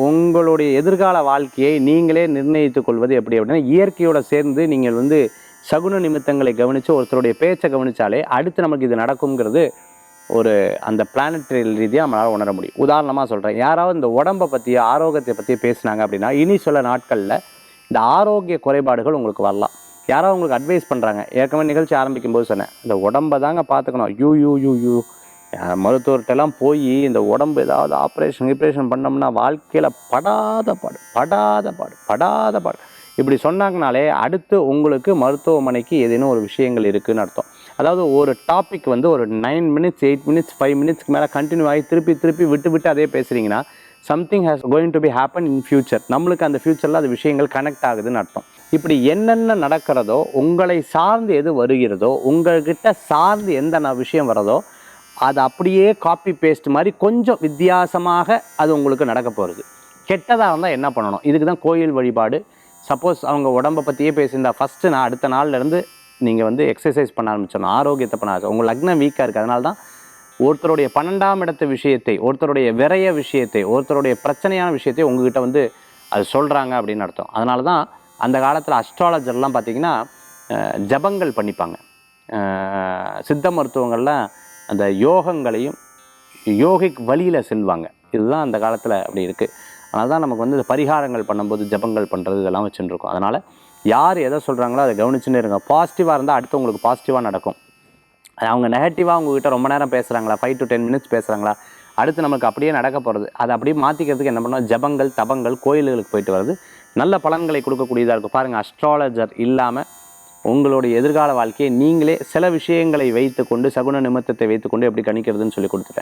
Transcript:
உங்களுடைய எதிர்கால வாழ்க்கையை நீங்களே நிர்ணயித்துக் கொள்வது எப்படி அப்படின்னா, இயற்கையோடு சேர்ந்து நீங்கள் வந்து சகுன நிமித்தங்களை கவனித்து ஒருத்தருடைய பேச்சை கவனித்தாலே அடுத்து நமக்கு இது நடக்குங்கிறது ஒரு அந்த பிளானட்டரி ரீதியாக நம்மளால் உணர முடியும். உதாரணமாக சொல்கிறேன், யாராவது இந்த உடம்பை பற்றிய ஆரோக்கியத்தை பற்றி பேசுனாங்க அப்படின்னா இனி சில நாட்களில் இந்த ஆரோக்கிய குறைபாடுகள் உங்களுக்கு வரலாம். யாராவது உங்களுக்கு அட்வைஸ் பண்ணுறாங்க, ஏற்கனவே நிகழ்ச்சி ஆரம்பிக்கும் போது சொன்னேன், இந்த உடம்பை தாங்க பார்த்துக்கணும், யூ மருத்துவர்கிட்டலாம் போய் இந்த உடம்பு ஏதாவது ஆப்ரேஷன் பண்ணோம்னா வாழ்க்கையில் படாத பாடு இப்படி சொன்னாங்கனாலே அடுத்து உங்களுக்கு மருத்துவமனைக்கு ஏதேனும் ஒரு விஷயங்கள் இருக்குதுன்னு அர்த்தம். அதாவது ஒரு டாபிக் வந்து ஒரு 9 மினிட்ஸ் 8 மினிட்ஸ் 5 மினிட்ஸ்க்கு மேலே கண்டினியூ ஆகி திருப்பி விட்டு அதே பேசுகிறீங்கன்னா something has going to be happen in future. நம்மளுக்கு அந்த ஃபியூச்சரில் அது விஷயங்கள் கனெக்ட் ஆகுதுன்னு அர்த்தம். இப்படி என்னென்ன நடக்கிறதோ, உங்களை சார்ந்து எது வருகிறதோ, உங்கள்கிட்ட சார்ந்து எந்த விஷயம் வரதோ அது அப்படியே காப்பி பேஸ்ட் மாதிரி கொஞ்சம் வித்தியாசமாக அது உங்களுக்கு நடக்க போகிறது. கெட்டதாக இருந்தால் என்ன பண்ணணும்? இதுக்கு தான் கோயில் வழிபாடு. சப்போஸ் அவங்க உடம்பை பற்றியே பேசியிருந்தா ஃபஸ்ட்டு நான் அடுத்த நாள்லேருந்து நீங்கள் வந்து எக்ஸசைஸ் பண்ண ஆரம்பிச்சிடணும், ஆரோக்கியத்தை பண்ண ஆரம்பிச்சு. உங்கள் லக்னம் வீக்காக இருக்குது, அதனால தான் ஒருத்தருடைய 12ஆம் இடத்து விஷயத்தை, ஒருத்தருடைய விரைய விஷயத்தை, ஒருத்தருடைய பிரச்சனையான விஷயத்தை உங்ககிட்ட வந்து அது சொல்கிறாங்க அப்படின்னு அர்த்தம். அதனால தான் அந்த காலத்தில் அஸ்ட்ராலஜர்லாம் பார்த்திங்கன்னா ஜபங்கள் பண்ணிப்பாங்க. சித்த மருத்துவங்கள்லாம் அந்த யோகங்களையும் யோகிக் வழியில் செல்வாங்க. இதுதான் அந்த காலத்தில் அப்படி இருக்குது. அதனால தான் நமக்கு வந்து இந்த பரிகாரங்கள் பண்ணும்போது ஜபங்கள் பண்ணுறது இதெல்லாம் வச்சுருக்கோம். அதனால் யார் எதை சொல்கிறாங்களோ அதை கவனிச்சுன்னு இருங்க. பாசிட்டிவாக இருந்தால் அடுத்து உங்களுக்கு பாசிட்டிவாக நடக்கும். அவங்க நெகட்டிவாக உங்ககிட்ட ரொம்ப நேரம் பேசுகிறாங்களா, 5 to 10 மினிட்ஸ் பேசுகிறாங்களா, அடுத்து நமக்கு அப்படியே நடக்க போகிறது. அதை அப்படியே மாற்றிக்கிறதுக்கு என்ன பண்ணோம், ஜபங்கள் தபங்கள் கோயில்களுக்கு போயிட்டு வர்றது நல்ல பலன்களை கொடுக்கக்கூடியதாக இருக்கும். பாருங்கள், அஸ்ட்ராலஜர் இல்லாமல் உங்களுடைய எதிர்கால வாழ்க்கையை நீங்களே சில விஷயங்களை வைத்துக்கொண்டு சகுன நிமித்தத்தை வைத்துக்கொண்டு எப்படி கணிக்கிறதுன்னு சொல்லி கொடுத்துட்டேன்.